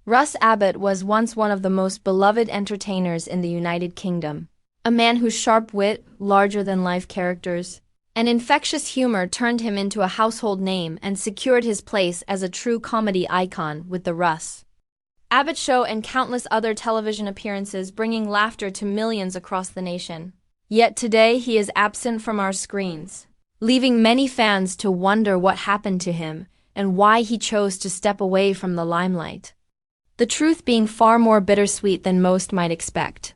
Russ Abbot was once one of the most beloved entertainers in the United Kingdom. A man whose sharp wit, larger-than-life characters, and infectious humor turned him into a household name and secured his place as a true comedy icon with The Russ Abbot Show and countless other television appearances, bringing laughter to millions across the nation. Yet today he is absent from our screens, leaving many fans to wonder what happened to him and why he chose to step away from the limelight. The truth being far more bittersweet than most might expect.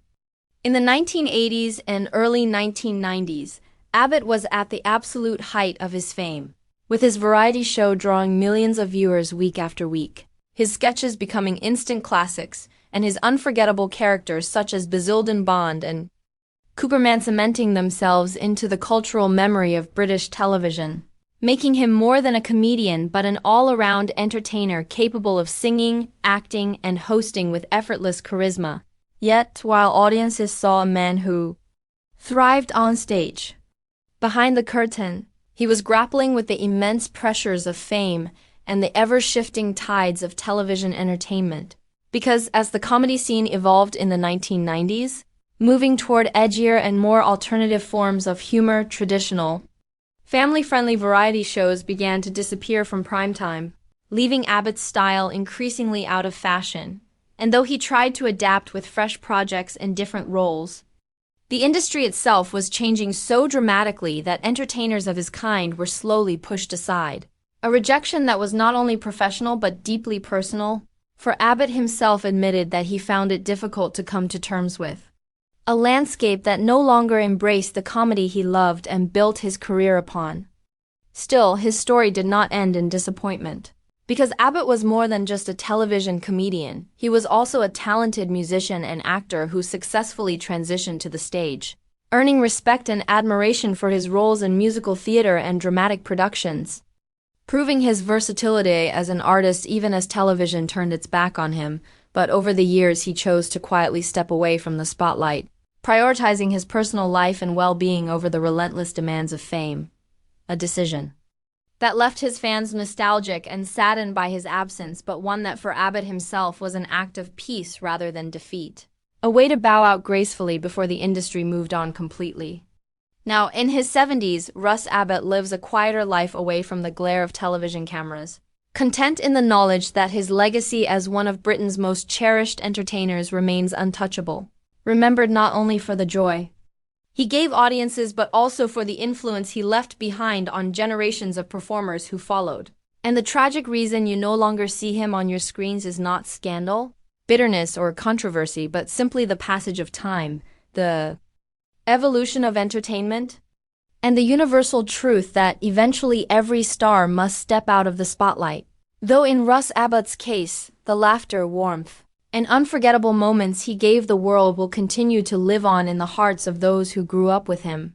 In the 1980s and early 1990s, Abbot was at the absolute height of his fame, with his variety show drawing millions of viewers week after week, his sketches becoming instant classics, and his unforgettable characters such as Basildon Bond and Cooperman cementing themselves into the cultural memory of British television, making him more than a comedian but an all-around entertainer capable of singing, acting, and hosting with effortless charisma. Yet, while audiences saw a man who thrived on stage, behind the curtain, he was grappling with the immense pressures of fame and the ever-shifting tides of television entertainment. Because as the comedy scene evolved in the 1990s, moving toward edgier and more alternative forms of humor, traditional, family-friendly variety shows began to disappear from primetime, leaving Abbott's style increasingly out of fashion. And though he tried to adapt with fresh projects and different roles, the industry itself was changing so dramatically that entertainers of his kind were slowly pushed aside. A rejection that was not only professional but deeply personal, for Abbott himself admitted that he found it difficult to come to terms with. A landscape that no longer embraced the comedy he loved and built his career upon. Still, his story did not end in disappointment. Because Abbott was more than just a television comedian, he was also a talented musician and actor who successfully transitioned to the stage, earning respect and admiration for his roles in musical theater and dramatic productions, proving his versatility as an artist even as television turned its back on him. But over the years he chose to quietly step away from the spotlight, prioritizing his personal life and well-being over the relentless demands of fame. A decision that left his fans nostalgic and saddened by his absence, but one that for Abbott himself was an act of peace rather than defeat. A way to bow out gracefully before the industry moved on completely. Now, in his 70s, Russ Abbot lives a quieter life away from the glare of television cameras, content in the knowledge that his legacy as one of Britain's most cherished entertainers remains untouchable, remembered not only for the joy he gave audiences but also for the influence he left behind on generations of performers who followed. And the tragic reason you no longer see him on your screens is not scandal, bitterness, or controversy, but simply the passage of time, the evolution of entertainment, and the universal truth that eventually every star must step out of the spotlight. Though in Russ Abbot's case, the laughter, warmth, and unforgettable moments he gave the world will continue to live on in the hearts of those who grew up with him.